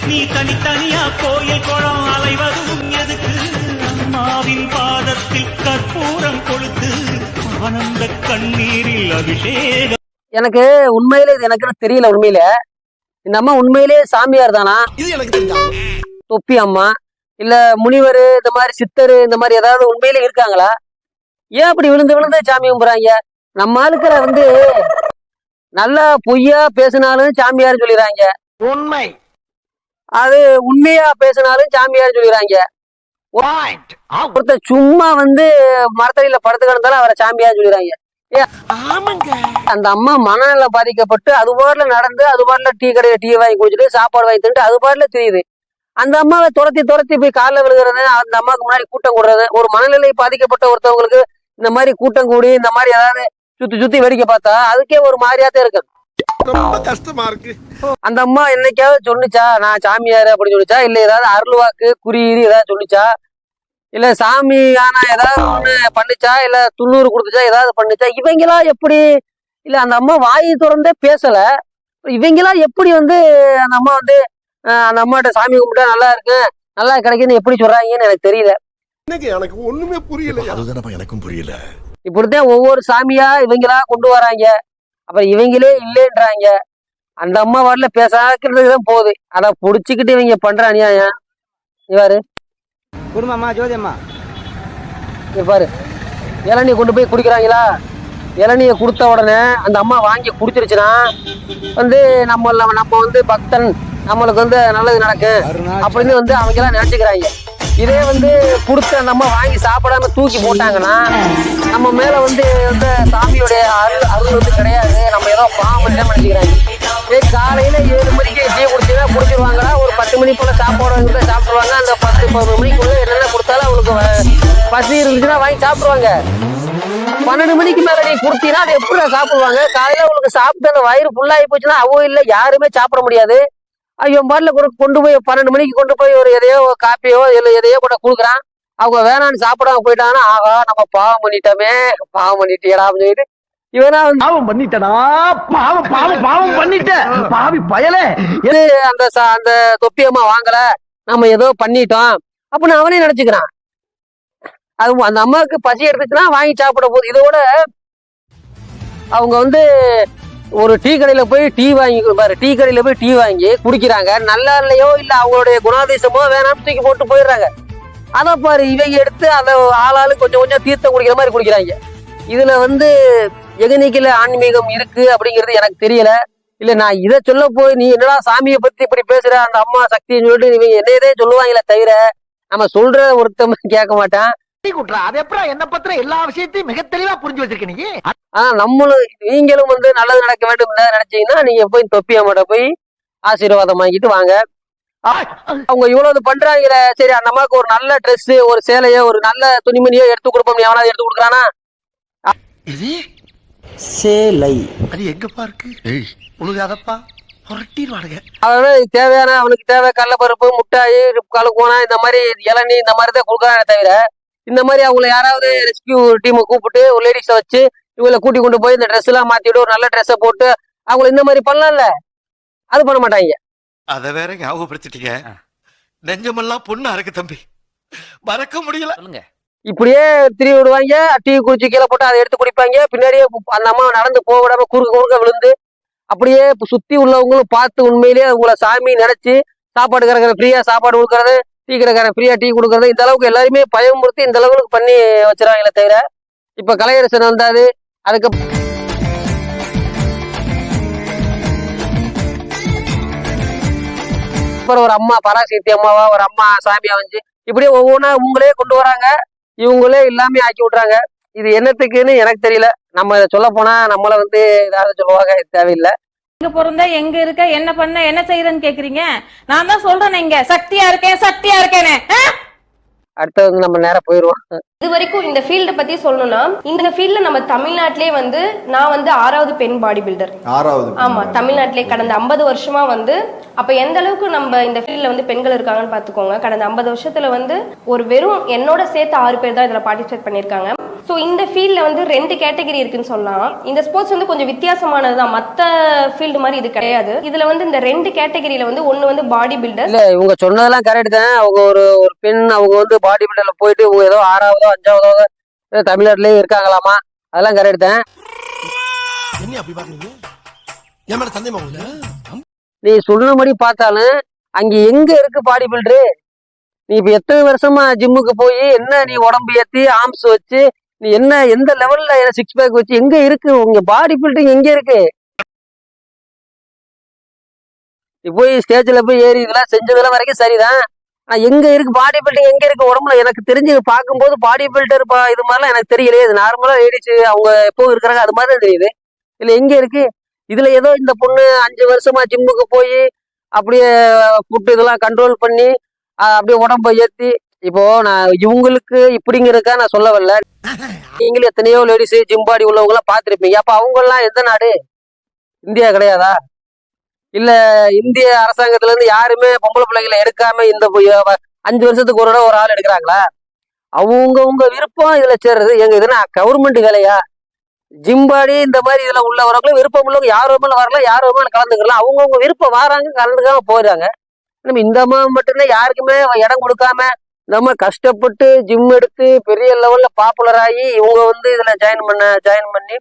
நீ தனித்தனியா கோயில் குளம் அலைவதும் எதுக்கு? அம்மாவின் பாதத்தில் கற்பூரம் கொளுத்து ஆனந்த கண்ணீரில் அபிஷேகம். எனக்கு உண்மையிலே இது எனக்கு தெரியல. உண்மையில இந்த அம்மா உண்மையிலேயே சாமியார் தானா? இது எனக்கு தெரியும். தொப்பி அம்மா இல்ல முனிவர் இந்த மாதிரி சித்தர் இந்த மாதிரி ஏதாவது உண்மையிலே இருக்காங்களா? ஏன் அப்படி விழுந்து விழுந்து சாமி கும்பிடுறாங்க? நம்ம ஆளுக்களை வந்து நல்லா பொய்யா பேசினாலும் சாமியார் சொல்லிடுறாங்க, உண்மை அது உண்மையா பேசினாலும் சாமியார் சொல்லிடுறாங்க. ஒருத்தர் சும்மா வந்து மரத்தடியில படுத்து கிடந்தாலும் அவரை சாமியார் சொல்லிடுறாங்க. அந்த அம்மா மனநல பாதிக்கப்பட்டு அது பாட்டுல நடந்து அது பாட்டுல டீ கடையில டீ வாங்கி குடிச்சிட்டு சாப்பாடு வாங்கி தின்ட்டு அது பாட்டுல தெரியுது. அந்த அம்மாவை துரத்தி துரத்தி போய் காலில் விழுகிறது, அந்த அம்மாவுக்கு முன்னாடி கூட்டம் கூடுறது. ஒரு மனநிலை பாதிக்கப்பட்ட ஒருத்தவங்களுக்கு இந்த மாதிரி கூட்டம் கூடி இந்த மாதிரி ஏதாவது சுத்தி சுத்தி வேடிக்கை பார்த்தா அதுக்கே ஒரு மாதிரியாத்தான் இருக்கு. ரொம்ப கஷ்டமா இருக்கு. அந்த அம்மா என்னைக்காவது சொன்னிச்சா நான் சாமியாரு அப்படின்னு சொல்லிச்சா? இல்ல ஏதாவது அருள்வாக்கு குறியீடு ஏதாவது சொல்லிச்சா? இல்ல சாமி ஆனா ஏதாவது ஒண்ணு பண்ணிச்சா? இல்ல துண்ணூறு கொடுத்துச்சா? ஏதாவது பண்ணிச்சா? இவங்களா எப்படி? இல்ல அந்த அம்மா வாயை திறந்தே பேசல. இவங்களா எப்படி வந்து அந்த அம்மா வந்து அந்த அம்மாட்ட சாமி கும்பிட்டா நல்லா இருக்கு நல்லா கிடைக்குன்னு எப்படி சொல்றாங்கன்னு எனக்கு தெரியல. எனக்கு ஒண்ணுமே புரியல. அதுதான் எனக்கும் புரியல. இப்படித்தான் ஒவ்வொரு சாமியா இவங்களா கொண்டு வராங்க. அப்புறம் இவங்களே இல்லைன்றாங்க. அந்த அம்மா வாட்டில பேசாக்கிறதுக்குதான் போகுது. அதை புடிச்சுக்கிட்டு இவங்க பண்ற அநியாயம் இவாரு குடும்பம்மா ஜோதியம்மா பாரு. இளநீ கொண்டு போய் குடிக்கிறாங்களா? இளநியை கொடுத்த உடனே அந்த அம்மா வாங்கி குடிச்சிருச்சுன்னா வந்து நம்ம வந்து பக்தன், நம்மளுக்கு வந்து நல்லது நடக்கும் அப்படின்னு வந்து அவங்க எல்லாம் நினைச்சுக்கிறாங்க. இதே வந்து கொடுத்து அந்த அம்மா வாங்கி சாப்பிடாம தூக்கி போட்டாங்கன்னா நம்ம மேல வந்து சாமியோடைய அருள் வந்து கிடையாது, நம்ம ஏதோ பாவம் நினைச்சுக்கிறாங்க. காலையில 7 மணிக்கு டீ குடிச்சுன்னா குடிச்சிருவாங்களா? ஒரு 10 மணி போல சாப்பாடு சாப்பிடுவாங்க. அந்த 10-11 மணிக்குள்ள என்னென்ன கொடுத்தாலும் அவங்களுக்கு பசி இருந்துச்சுன்னா வாங்கி சாப்பிடுவாங்க. 12 மணிக்கு மேல நீ கொடுத்தீங்கன்னா அது எப்படி சாப்பிடுவாங்க? காலையில அவங்களுக்கு சாப்பிட்டு அந்த வயிறு ஃபுல்லாகி போச்சுன்னா அவ இல்லை யாருமே சாப்பிட முடியாது. ஐயோ பாட்டில கொண்டு போய் 12 மணிக்கு கொண்டு போய் ஒரு எதையோ காப்பியோ இல்லை எதையோ கூட கொடுக்குறான். அவங்க வேணான்னு சாப்பிடாம போயிட்டாங்கன்னா ஆகா நம்ம பாவம் பண்ணிட்டோமே, பாவம் பண்ணிட்டியடா அப்படின்னு சொல்லிட்டு இவனா பாவம் பண்ணிட்டடா, பாவம் பாவம் பாவம் பண்ணிட்ட பாவி பயலே. இது அந்த தொப்பியம்மா வாங்கல நம்ம ஏதோ பண்ணிட்டோம் அப்படின்னு அவனே நினைச்சுக்கிறான். அது அந்த அம்மாவுக்கு பசி எடுத்துச்சுன்னா வாங்கி சாப்பிட போகுது. இதோட அவங்க வந்து ஒரு டீ கடையில போய் டீ வாங்கி குடிக்கிறாங்க. நல்லா இல்லையோ இல்ல அவங்களுடைய குணாதிசமோ வேணாம்னு தூக்கி போட்டு போயிடுறாங்க. அதை பாரு இவங்க எடுத்து அதை ஆளாளு கொஞ்சம் கொஞ்சம் தீர்த்தம் குடிக்கிற மாதிரி குடிக்கிறாங்க. இதுல வந்து எகனிக்கல ஆன்மீகம் இருக்கு அப்படிங்கிறது எனக்கு தெரியல. இல்ல நான் இதை சொல்ல போய் நீ என்னடா சாமியை பத்தி இப்படி பேசுற அந்த அம்மா சக்தின்னு சொல்லிட்டு இவங்க என்னதே சொல்லுவாங்களே தவிர நம்ம சொல்ற ஒருத்தம் கேட்க மாட்டான். என்ன பத்திர எல்லா விஷயத்தையும் மிக தெளிவா புரிஞ்சு வச்சிருக்க நீங்க. நம்மளும் நீங்களும் வந்து நல்லது நடக்க வேண்டும் நினைச்சீங்கன்னா நீங்க போய் தொப்பியம்மாட்ட போய் ஆசீர்வாதம் வாங்கிட்டு வாங்க. அவங்க இவ்வளவு பண்றாங்க. சரி அந்த அம்மாவுக்கு ஒரு நல்ல ட்ரெஸ், ஒரு சேலையோ ஒரு நல்ல துணிமணியோ எடுத்து கொடுப்போம். எவனாவது எடுத்து கொடுக்குறானா? சேலை அது எங்கப்பா இருக்கு? உழுகாதப்பா தேவையான அவனுக்கு தேவை கடலைப்பருப்பு, முட்டாய், கலக்கோனா இந்த மாதிரி இளநீ இந்த மாதிரி தான் கொடுக்குறானே தவிர இந்த மாதிரி அவங்கள யாராவது ரெஸ்கியூ டீமை கூப்பிட்டு ஒரு லேடிஸை வச்சு இவங்களை கூட்டி கொண்டு போய் இந்த ட்ரெஸ் எல்லாம் மாத்திட்டு ஒரு நல்ல ட்ரெஸ்ஸை போட்டு அவங்களை இந்த மாதிரி பண்ணலாம்ல, அது பண்ண மாட்டாங்க. அத வேற ஞாபகப்படுத்திட்டீங்க. நெஞ்சமெல்லாம் பொண்ணு அறக்கு தம்பி, மறக்க முடியல. இப்படியே திரி விடுவாங்க. டீ குடிச்சு கீழே போட்டு அதை எடுத்து குடிப்பாங்க. பின்னாடியே அந்த அம்மா நடந்து போக விடாம குறுக்க விழுந்து அப்படியே சுத்தி உள்ளவங்களும் பார்த்து உண்மையிலேயே அவங்கள சாமி நினைச்சு சாப்பாடு கிடக்கிற ஃப்ரீயா சாப்பாடு கொடுக்கறது, டீ கிடக்கிற ஃப்ரீயா டீ கொடுக்கறது, இந்த அளவுக்கு எல்லாருமே பயமுறுத்தி இந்த அளவுக்கு பண்ணி வச்சிருவாங்களே தவிர இப்ப கலையரசன் வந்தாரு. அதுக்கு அப்புறம் ஒரு அம்மா பராசக்தி அம்மாவா ஒரு அம்மா சாமியா வந்து இப்படியே ஒவ்வொன்றா இவங்களே கொண்டு வராங்க. இவங்களே எல்லாமே ஆக்கி விட்றாங்க. இது என்னத்துக்குன்னு எனக்கு தெரியல. நம்ம இதை சொல்ல போனா நம்மள வந்து ஏதாவது சொல்லுவாங்க, தேவையில்லை. எங்க பிறந்த எங்க இருக்க என்ன பண்ண என்ன செய்யறேன்னு கேக்குறீங்க. நான் தான் சொல்றேன் இங்க சக்தியா இருக்கேன்னு. அடுத்தவங்க நம்ம நேரம் போயிருவோம். இது வரைக்கும் இந்த ஃபீல்ட பத்தி சொல்லணும்னா இந்த ஃபீல்ட்ல நம்ம தமிழ்நாட்டிலே வந்து நான் வந்து 6வது பெண் பாடி பில்டர். 6வது? ஆமா, தமிழ்நாட்டிலே கடந்த 50 வருஷமா வந்து அப்ப எந்த அளவுக்கு நம்ம இந்த ஃபீல்ட்ல வந்து பெண்கள் இருக்காங்கன்னு பாத்துக்கோங்க. கடந்த 50 வருஷத்துல வந்து ஒரு வெறும் என்னோட சேர்த்து 6 பேர் தான் இதுல பார்ட்டிசிபேட் பண்ணிருக்காங்க. ஸோ இந்த ஃபீல்டில் வந்து 2 கேட்டகரி இருக்குன்னு சொல்லலாம். இந்த ஸ்போர்ட்ஸ் வந்து கொஞ்சம் வித்தியாசமானது தான், மற்ற ஃபீல்டு மாதிரி இது கிடையாது. இதில் வந்து இந்த 2 கேட்டகரியில் வந்து ஒன்று வந்து பாடி பில்டர். இல்ல இவங்க சொன்னதெல்லாம் கரெக்ட் தான். அவங்க ஒரு ஒரு பெண், அவங்க வந்து பாடி பில்டர்ல போயிட்டு இவங்க ஏதோ 6ஆவதோ 5ஆவதோ தமிழ்நாட்டிலேயே இருக்காங்களாமா, அதெல்லாம் கரெக்ட் தான். என்ன அப்படி பாக்குறீங்க? என் மேல சந்தேகமா உங்களுக்கு? நீ சொன்னபடி பார்த்தாலும் அங்க எங்க இருக்கு பாடி பில்டரு? நீ இப்ப எத்தனை வருஷமா ஜிம்முக்கு போய் என்ன நீ உடம்பு ஏத்தி ஆர்ம்ஸ் வச்சு நீ என்ன எந்த லெவல்ல 6 பேக் வச்சு எங்க இருக்கு உங்க பாடி பில்டிங்? எங்க இருக்கு? நீ போய் ஸ்டேஜ்ல போய் ஏறி இதெல்லாம் செஞ்சதெல்லாம் வரைக்கும் சரிதான். ஆனா எங்க இருக்கு பாடி பில்டிங்? எங்க இருக்கு உடம்புல? எனக்கு தெரிஞ்சு பார்க்கும்போது பாடி பில்டர் இது மாதிரிலாம் எனக்கு தெரியலையே. இது நார்மலா லேடிஸ் அவங்க எப்பவும் இருக்கிறாங்க, அது மாதிரி தான் தெரியுது. இல்ல எங்க இருக்கு? இதுல ஏதோ இந்த பொண்ணு 5 வருஷமா ஜிம்முக்கு போய் அப்படியே ஃபுட் இதெல்லாம் கண்ட்ரோல் பண்ணி அப்படியே உடம்ப ஏத்தி, இப்போ நான் இவங்களுக்கு இப்படிங்கிறக்கா நான் சொல்ல வரல. நீங்களும் எத்தனையோ லேடிஸ் ஜிம் பாடி உள்ளவங்க எல்லாம் பார்த்திருப்பீங்க. அப்ப அவங்க எல்லாம் எந்த நாடு? இந்தியா கிடையாதா? இல்ல இந்திய அரசாங்கத்துல இருந்து யாருமே பொம்பளை பிள்ளைகளை எடுக்காம இந்த 5 வருஷத்துக்கு ஒரு ஒரு ஆள் எடுக்கிறாங்களா? அவங்கவுங்க விருப்பம் இதுல சேர்றது. எங்க இதுனா கவர்மெண்ட் வேலையா? ஜிம்பாடி இந்த மாதிரி இதுல உள்ளவர்களும் விருப்பம் உள்ளவங்க யார் வேணாலும் வரலாம், யார் வேணாலும் கலந்துக்கலாம். அவங்கவுங்க விருப்பம் வராங்க, கலந்துக்காம போயிடுறாங்க. நம்ம இந்த மாதிரி மட்டும்தான் யாருக்குமே இடம் கொடுக்காம நம்ம கஷ்டப்பட்டு ஜிம் எடுத்து பெரிய லெவல்ல பாப்புலர் ஆகி இவங்க வந்து இதுல ஜாயின் பண்ணி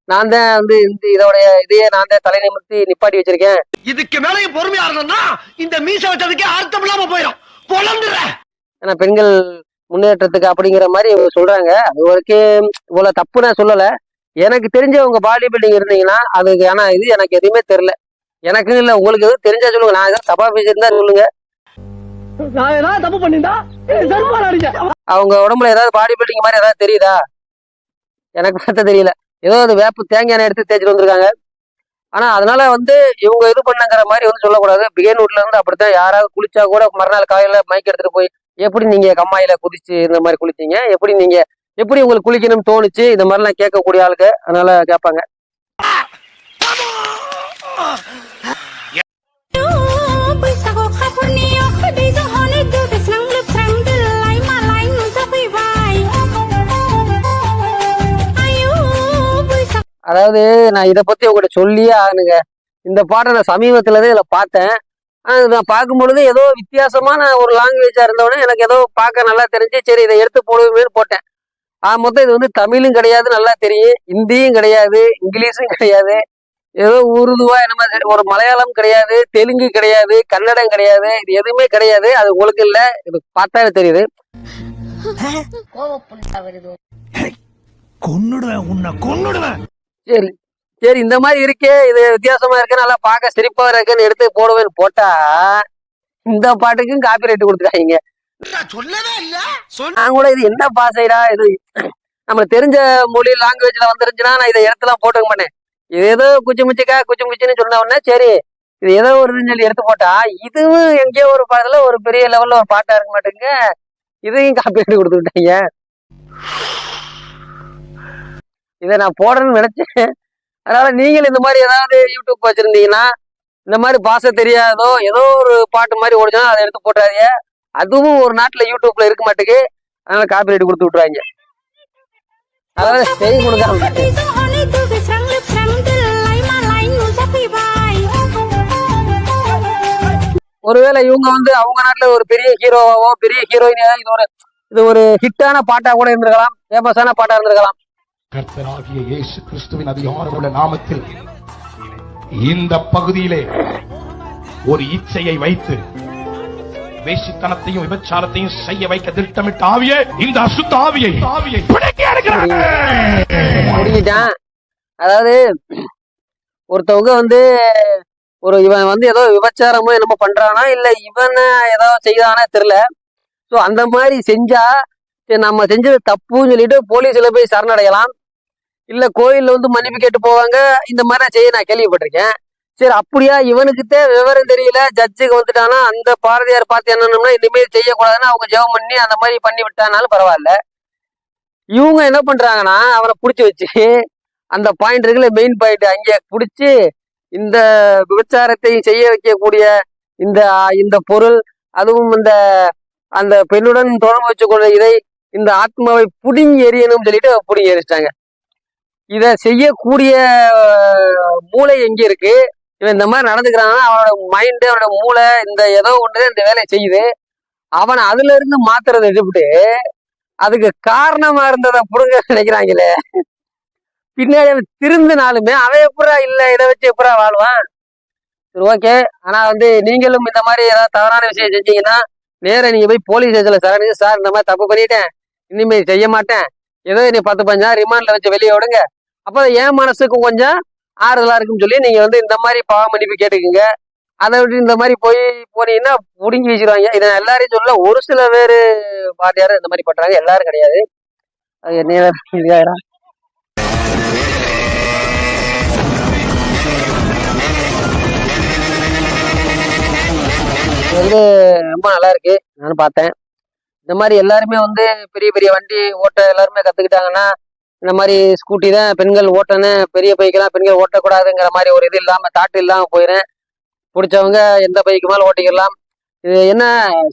நான் தான் வந்து இந்த இதோடைய இதையே நான் தான் தலை நிமிர்த்தி நிப்பாட்டி வச்சிருக்கேன். இதுக்கு மேலையும் பொறுமையா இருந்தோம்னா இந்த மீச வச்சதுக்கே அர்த்தம் இல்லாம போயிடும். ஏன்னா பெண்கள் முன்னேற்றத்துக்கு அப்படிங்கிற மாதிரி இவங்க சொல்றாங்க. அது வரைக்கும் இவ்வளவு தப்பு நான் சொல்லல. எனக்கு தெரிஞ்ச உங்க பாடி பில்டிங் இருந்தீங்கன்னா அதுக்கு, ஆனா இது எனக்கு எதுவுமே தெரியல. எனக்கு இல்ல, உங்களுக்கு எதுவும் தெரிஞ்சா சொல்லுங்க. நான் ஏதாவது தப்பா பேசியிருந்தா சொல்லுங்க. தப்பு பண்ணிருந்தா அவங்க உடம்புல ஏதாவது பாடி பில்டிங் மாதிரி ஏதாவது தெரியுதா? எனக்கு பார்த்தா தெரியல. ஏதோ அது வேப்பு தேங்காய் எண்ணெய் எடுத்து தேய்ச்சிட்டு வந்திருக்காங்க. ஆனா அதனால வந்து இவங்க இது பண்ணுங்கிற மாதிரி வந்து சொல்லக்கூடாது. பிகேன்வுட்ல இருந்து அப்படித்தான் யாராவது குளிச்சா கூட மறுநாள் காலையில மைக் எடுத்துட்டு போய் எப்படி நீங்க கம்மாயில குதிச்சு இந்த மாதிரி குளிச்சீங்க, எப்படி உங்களுக்கு குளிக்கணும்னு தோணுச்சு, இந்த மாதிரிலாம் கேட்கக்கூடிய ஆளுக்கு. அதனால கேட்பாங்க. அதாவது நான் இதை பத்தி உங்கள்கிட்ட சொல்லியே ஆகணுங்க. இந்த பாட்டை நான் சமீபத்துலதான் இதுல பார்த்தேன். நான் பார்க்கும் பொழுது ஏதோ வித்தியாசமான ஒரு லாங்குவேஜா இருந்தவொடனே எனக்கு ஏதோ பார்க்க நல்லா தெரிஞ்சு, சரி இதை எடுத்து போடுவேன்னு போட்டேன். மொத்தம் இது வந்து தமிழும் கிடையாது, நல்லா தெரியும். ஹிந்தியும் கிடையாது, இங்கிலீஷும் கிடையாது, ஏதோ உருதுவா என்னமா, ஒரு மலையாளம் கிடையாது, தெலுங்கு கிடையாது, கன்னடம் கிடையாது, இது எதுவுமே கிடையாது. அது உங்களுக்கு இல்ல, இது பார்த்தாவே தெரியுது. சரி சரி, இந்த மாதிரி இருக்கே, இது வித்தியாசமா இருக்கு, நல்லா பார்க்க சிரிப்பா இருக்குன்னு எடுத்து போடுவேன்னு போட்டா இந்த பாட்டுக்கும் காப்பி ரைட் கொடுத்துருக்காங்க. நான் கூட இது என்ன பாசைடா, இது நம்மளுக்கு தெரிஞ்ச மொழி லாங்குவேஜ்ல வந்துருந்துச்சுன்னா நான் இதை எடுத்துலாம் போட்டுக்க மாட்டேன். இது ஏதோ குச்சி முச்சின்னு சொன்ன உடனே சரி இது ஏதோ ஒரு சொல்லி எடுத்து போட்டா, இதுவும் எங்கேயோ ஒரு பாடல ஒரு பெரிய லெவல்ல ஒரு பாட்டா இருக்க மாட்டேங்க, இதையும் காப்பி ரைட் கொடுத்துக்கிட்டாங்க. இதை நான் போடணும்னு நினைச்சேன். அதனால நீங்களும் இந்த மாதிரி ஏதாவது யூடியூப் வச்சிருந்தீங்கன்னா, இந்த மாதிரி பாசை தெரியாதோ ஏதோ ஒரு பாட்டு மாதிரி ஓடிச்சுன்னா அதை எடுத்து போட்டாதீங்க. அதுவும் ஒரு நாட்டுல யூடியூப்ல இருக்க மாட்டேங்குது, அதனால காப்பி ரைட் கொடுத்து விட்டுருவாங்க. அதாவது செய்தி கொடுக்க ஒருவேளை இவங்க வந்து அவங்க நாட்டுல ஒரு பெரிய ஹீரோவாவோ பெரிய ஹீரோயினோ இது ஒரு ஹிட்டான பாட்டா கூட இருந்திருக்கலாம், ஃபேமஸான பாட்டா இருந்திருக்கலாம். கர்த்தராகிய இயேசு கிறிஸ்துவின் அதிகாரமுள்ள நாமத்தில் இந்த பகுதியிலே ஒரு இச்சையை வைத்து வேசித்தனத்தையும் விபச்சாரத்தையும் செய்ய வைக்க திட்டமிட்ட ஆவியே, இந்த அசுத்த ஆவியை முடிஞ்சிட்டான். அதாவது ஒருத்தவங்க வந்து இவன் வந்து ஏதோ விபச்சாரமோ என்னமோ பண்றானா, இல்ல இவன் ஏதோ செய்தானா தெரியல. ஸோ அந்த மாதிரி செஞ்சா நம்ம செஞ்சது தப்புன்னு சொல்லிட்டு போலீஸ்ல போய் சரணடையலாம், இல்ல கோயில்ல வந்து மன்னிப்பு கேட்டு போவாங்க. இந்த மாதிரி செய்ய நான் கேள்விப்பட்டிருக்கேன். சரி அப்படியா, இவனுக்குத்தே விவரம் தெரியல, ஜட்ஜுக்கு வந்துட்டானா அந்த பாரதியார் பார்த்து என்னன்னா இனிமேல் செய்யக்கூடாதுன்னு அவங்க ஜெபம் பண்ணி அந்த மாதிரி பண்ணி விட்டானாலும் பரவாயில்ல. இவங்க என்ன பண்றாங்கன்னா அவரை பிடிச்சி வச்சு அந்த பாயிண்ட் இருக்குல்ல, மெயின் பாயிண்ட் அங்கே பிடிச்சி இந்த விபச்சாரத்தை செய்ய வைக்கக்கூடிய இந்த பொருள், அதுவும் அந்த பெண்ணுடன் தொடர்பு வச்சுக்கொள்ள இந்த ஆத்மாவை புடுங்கி எறியணும்னு சொல்லிட்டு புடுங்கி எரிச்சிட்டாங்க. இதை செய்யக்கூடிய மூளை எங்க இருக்கு? இவன் இந்த மாதிரி நடந்துக்கிறான்னா அவனோட மைண்டு, அவனோட மூளை இந்த ஏதோ ஒன்று இந்த வேலையை செய்யுது. அவனை அதுல இருந்து மாத்துறதை விட்டுவிட்டு அதுக்கு காரணமா இருந்ததை புடுங்க நினைக்கிறாங்களே. பின்னாடி அவன் திருந்தினாலுமே அவன் எப்படா இல்லை இதை வச்சு எப்படா வாழ்வான்? சரி, ஓகே. ஆனா வந்து நீங்களும் இந்த மாதிரி ஏதாவது தவறான விஷயம் செஞ்சீங்கன்னா நேர நீங்க போய் போலீஸ் ஸ்டேஷன்ல சரணி, சார் இந்த மாதிரி தப்பு பண்ணிட்டேன், இனிமே செய்ய மாட்டேன், ஏதோ நீ 10-15 நாள் ரிமாண்ட்ல வச்சு வெளியே விடுங்க, அப்போ என் மனசுக்கும் கொஞ்சம் ஆறுதலா இருக்குன்னு சொல்லி நீங்க வந்து இந்த மாதிரி பாவ மன்னிப்பு கேட்டுக்குங்க. அதை விட்டு இந்த மாதிரி போனீங்கன்னா புடுங்கி வீசிடுவாங்க. இதை நான் எல்லாரையும் சொல்ல, ஒரு சில பேர் பாட்டியாரும் இந்த மாதிரி பண்றாங்க, எல்லாரும் கிடையாது. அது என்ன வந்து ரொம்ப நல்லா இருக்கு. நானும் பார்த்தேன். இந்த மாதிரி எல்லாருமே வந்து பெரிய பெரிய வண்டி ஓட்ட எல்லாருமே கத்துக்கிட்டாங்கன்னா, இந்த மாதிரி ஸ்கூட்டி தான் பெண்கள் ஓட்டணும், பெரிய பைக்கெல்லாம் பெண்கள் ஓட்டக்கூடாதுங்கிற மாதிரி ஒரு இது இல்லாம தாட்டு இல்லாம போயிடும். பிடிச்சவங்க எந்த பைக்கு மேலே ஓட்டிக்கலாம். இது என்ன,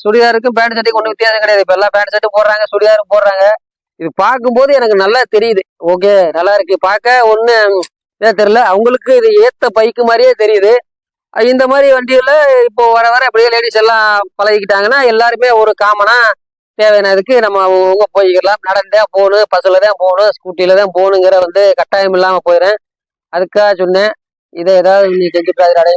சுடிதாருக்கும் பேண்ட் சட்டைக்கும் ஒன்றும் வித்தியாசம் கிடையாது. இப்போ எல்லாம் பேண்ட் சட்டும் போடுறாங்க, சுடிதாரும் போடுறாங்க. இது பார்க்கும்போது எனக்கு நல்லா தெரியுது. ஓகே, நல்லா இருக்கு பார்க்க. ஒன்றும் இதாக தெரியல, அவங்களுக்கு இது ஏற்ற பைக்கு மாதிரியே தெரியுது. இந்த மாதிரி வண்டியில் இப்போ வர வர அப்படியே லேடிஸ் எல்லாம் பழகிக்கிட்டாங்கன்னா எல்லாருமே ஒரு காமனா தேவையானதுக்கு நம்ம அவங்க போய்க்கலாம். நடந்தே போகணும், பஸ்ஸில் தான் போகணும், ஸ்கூட்டியில தான் போகணுங்கிற வந்து கட்டாயம் இல்லாமல் போயிடுறேன். அதுக்காக சொன்னேன். இதை ஏதாவது நீ செஞ்சுட்டாரு.